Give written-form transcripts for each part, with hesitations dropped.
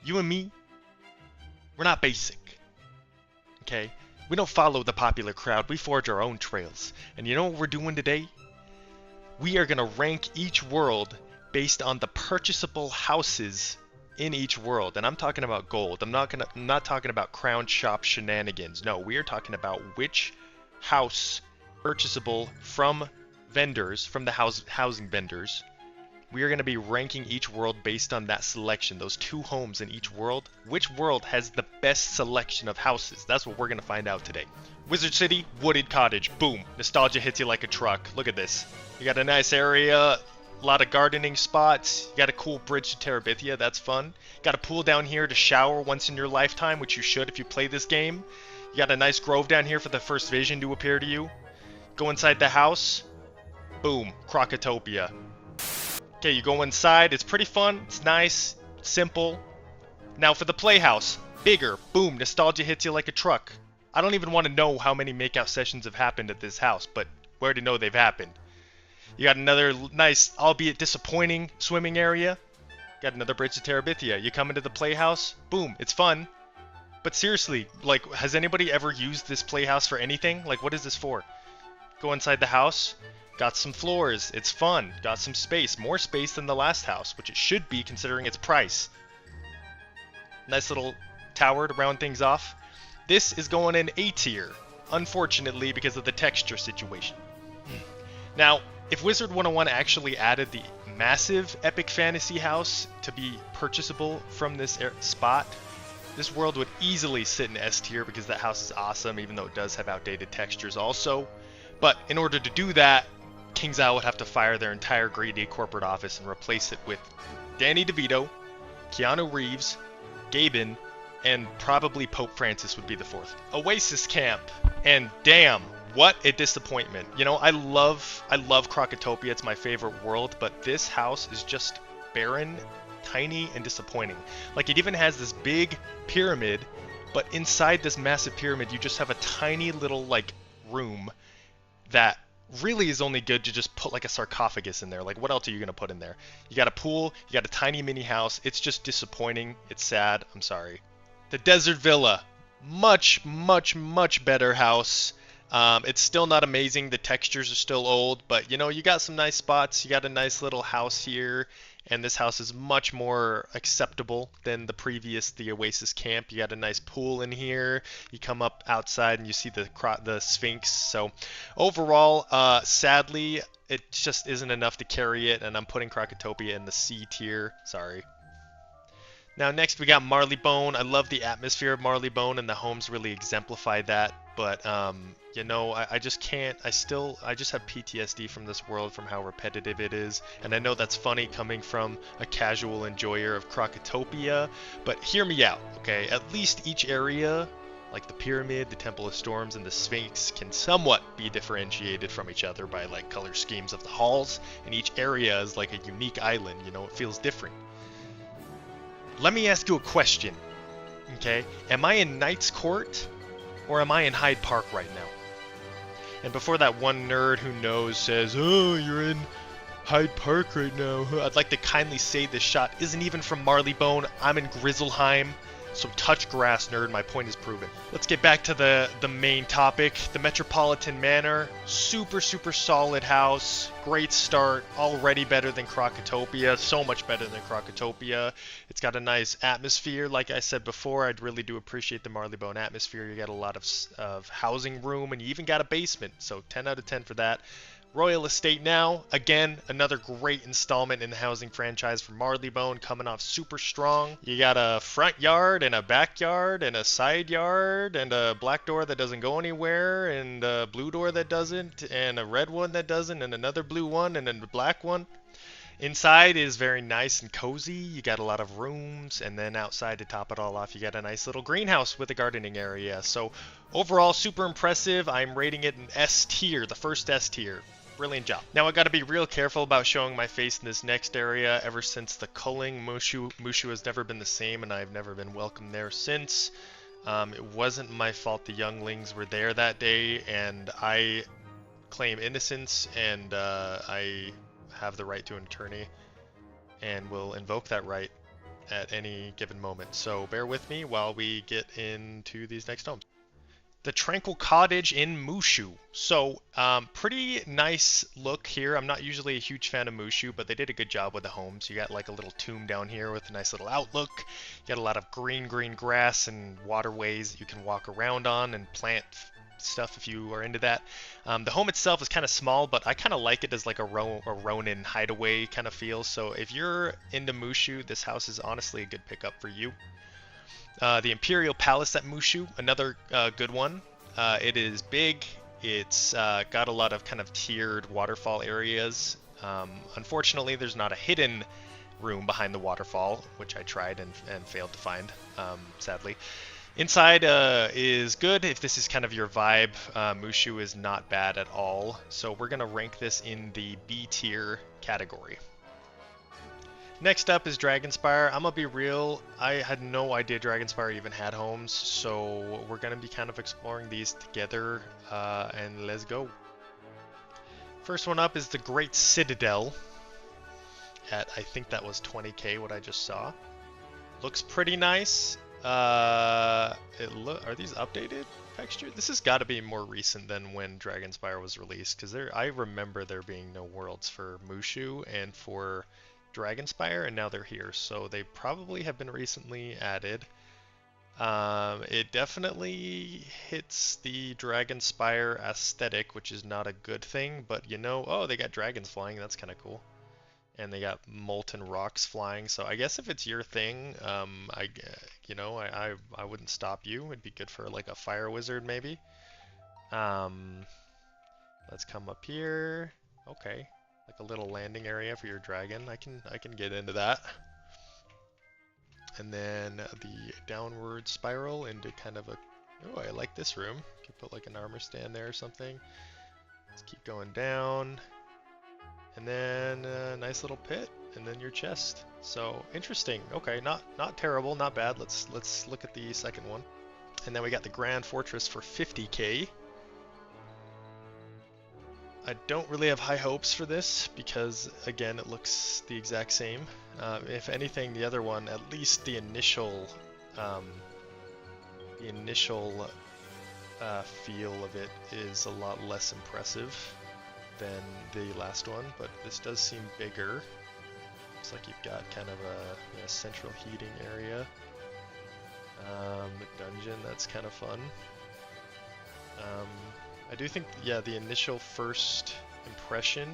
You and me, we're not basic. Okay? We don't follow the popular crowd. We forge our own trails. And you know what we're doing today? We are going to rank each world based on the purchasable houses in each world. And I'm talking about gold. I'm not talking about crown shop shenanigans. No, we are talking about which house purchasable from vendors, from the housing vendors. We are going to be ranking each world based on that selection, those 2 homes in each world. Which world has the best selection of houses? That's what we're going to find out today. Wizard City, wooded cottage, boom. Nostalgia hits you like a truck. Look at this. You got a nice area, a lot of gardening spots. You got a cool bridge to Terabithia, that's fun. Got a pool down here to shower once in your lifetime, which you should if you play this game. You got a nice grove down here for the first vision to appear to you. Go inside the house. Boom, Croctopia. Okay, you go inside, it's pretty fun, it's nice, simple. Now for the playhouse, bigger, boom, nostalgia hits you like a truck. I don't even want to know how many makeout sessions have happened at this house, but we already know they've happened. You got another nice, albeit disappointing, swimming area. Got another bridge to Terabithia. You come into the playhouse, boom, it's fun. But seriously, like, has anybody ever used this playhouse for anything? Like, what is this for? Go inside the house. Got some floors, it's fun, got some space, more space than the last house, which it should be considering its price. Nice little tower to round things off. This is going in A tier, unfortunately because of the texture situation. Now, if Wizard101 actually added the massive epic fantasy house to be purchasable from this spot, this world would easily sit in S tier because that house is awesome, even though it does have outdated textures also. But in order to do that, King's Isle would have to fire their entire grade A corporate office and replace it with Danny DeVito, Keanu Reeves, Gaben, and probably Pope Francis would be the 4th. Oasis Camp, and damn, what a disappointment. You know, I love Croctopia, it's my favorite world, but this house is just barren, tiny, and disappointing. Like, it even has this big pyramid, but inside this massive pyramid, you just have a tiny little, like, room that really is only good to just put like a sarcophagus in there. Like, what else are you gonna put in there? You got a pool, you got a tiny mini house. It's just disappointing. It's sad. I'm sorry. The Desert Villa, much better house. It's still not amazing. The textures are still old, but you know, you got some nice spots. You got a nice little house here, and this house is much more acceptable than the Oasis Camp. You got a nice pool in here. You come up outside and you see the Sphinx. So overall, sadly, it just isn't enough to carry it, and I'm putting Croctopia in the C tier. Sorry. Now next we got Marleybone. I love the atmosphere of Marleybone, and the homes really exemplify that. But you know, I just can't. I just have PTSD from this world, from how repetitive it is. And I know that's funny coming from a casual enjoyer of Croctopia, but hear me out, okay? At least each area, like the Pyramid, the Temple of Storms, and the Sphinx, can somewhat be differentiated from each other by like color schemes of the halls, and each area is like a unique island. You know, it feels different. Let me ask you a question, okay? Am I in Knight's Court, or am I in Hyde Park right now? And before that one nerd who knows says, "Oh, you're in Hyde Park right now," I'd like to kindly say this shot isn't even from Marleybone. I'm in Grizzleheim. So touch grass, nerd. My point is proven. Let's get back to the main topic. The Metropolitan Manor. Super solid house. Great start. Already better than Croctopia. So much better than Croctopia. It's got a nice atmosphere. Like I said before, I'd really do appreciate the Marleybone atmosphere. You got a lot of housing room, and you even got a basement. So 10 out of 10 for that. Royal Estate now, again, another great installment in the housing franchise for Marleybone, coming off super strong. You got a front yard and a backyard and a side yard and a black door that doesn't go anywhere and a blue door that doesn't and a red one that doesn't and another blue one and then a black one. Inside is very nice and cozy. You got a lot of rooms, and then outside to top it all off, you got a nice little greenhouse with a gardening area. So overall, super impressive. I'm rating it an S tier, the first S tier. Brilliant job. Now I got to be real careful about showing my face in this next area. Ever since the culling, Mushu has never been the same, and I've never been welcome there since. It wasn't my fault the younglings were there that day, and I claim innocence, and I have the right to an attorney, and will invoke that right at any given moment. So bear with me while we get into these next homes. The Tranquil Cottage in Mushu. So, pretty nice look here. I'm not usually a huge fan of Mushu, but they did a good job with the homes. You got like a little tomb down here with a nice little outlook. You got a lot of green grass and waterways that you can walk around on and plant stuff if you are into that. The home itself is kind of small, but I kind of like it as like a Ronin hideaway kind of feel. So if you're into Mushu, this house is honestly a good pickup for you. The Imperial Palace at Mushu, another good one. It is big. It's got a lot of kind of tiered waterfall areas. Unfortunately, there's not a hidden room behind the waterfall, which I tried and failed to find, sadly. Inside is good if this is kind of your vibe. Mushu is not bad at all. So we're going to rank this in the B tier category. Next up is Dragonspyre. I'm gonna be real, I had no idea Dragonspyre even had homes, so we're gonna be kind of exploring these together, and let's go. First one up is the Great Citadel at, I think that was 20k what I just saw. Looks pretty nice. Are these updated textures? This has got to be more recent than when Dragonspyre was released, because I remember there being no worlds for Mushu and for Dragonspyre, and now they're here, so they probably have been recently added. It definitely hits the Dragonspyre aesthetic, which is not a good thing, but you know, oh, they got dragons flying, that's kind of cool. And they got molten rocks flying, so I guess if it's your thing, I wouldn't stop you. It'd be good for like a fire wizard maybe. Let's come up here. Okay. Like a little landing area for your dragon. I can get into that. And then the downward spiral into kind of a, oh, I like this room. You could put like an armor stand there or something. Let's keep going down. And then a nice little pit, and then your chest. So interesting. Okay, not terrible, not bad. Let's look at the second one. And then we got the Grand Fortress for 50k. I don't really have high hopes for this because, again, it looks the exact same. If anything, the other one, at least the initial feel of it is a lot less impressive than the last one, but this does seem bigger. Looks like you've got kind of a central heating area. The dungeon, that's kind of fun. I do think, yeah, the initial first impression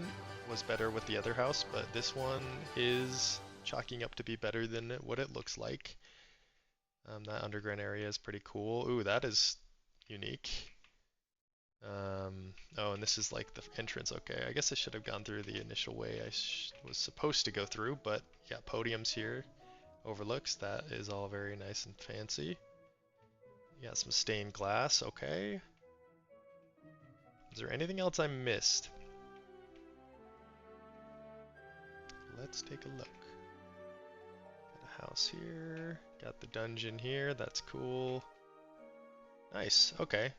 was better with the other house, but this one is chalking up to be better than what it looks like. That underground area is pretty cool. Ooh, that is unique. Oh, and this is like the entrance. Okay, I guess I should have gone through the initial way I was supposed to go through, but yeah, podiums here, overlooks. That is all very nice and fancy. You got some stained glass. Okay. Is there anything else I missed? Let's take a look. Got a house here. Got the dungeon here. That's cool. Nice. Okay.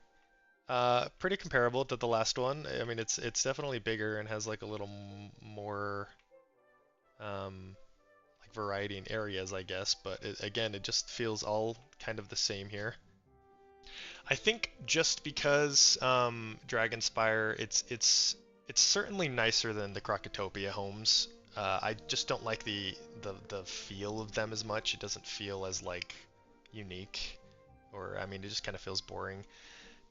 Pretty comparable to the last one. I mean, it's definitely bigger and has like a little more like variety in areas, I guess. But again, it just feels all kind of the same here. I think just because Dragonspyre, it's certainly nicer than the Croctopia homes. I just don't like the feel of them as much. It doesn't feel as like unique, or I mean, it just kind of feels boring.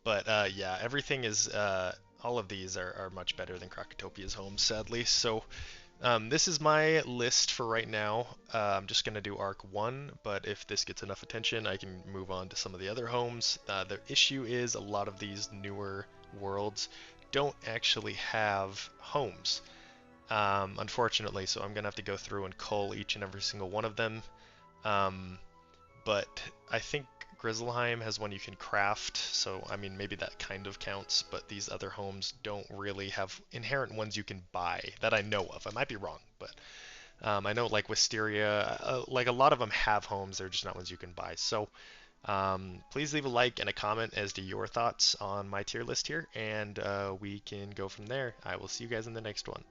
But yeah, everything is all of these are much better than Croctopia's homes, sadly. So this is my list for right now. I'm just going to do Arc 1, but if this gets enough attention, I can move on to some of the other homes. The issue is a lot of these newer worlds don't actually have homes, unfortunately, so I'm going to have to go through and cull each and every single one of them. But I think Grizzleheim has one you can craft, so I mean maybe that kind of counts, but these other homes don't really have inherent ones you can buy that I know of. I might be wrong, but I know like Wisteria, like a lot of them have homes, they're just not ones you can buy. So please leave a like and a comment as to your thoughts on my tier list here, and we can go from there. I will see you guys in the next one.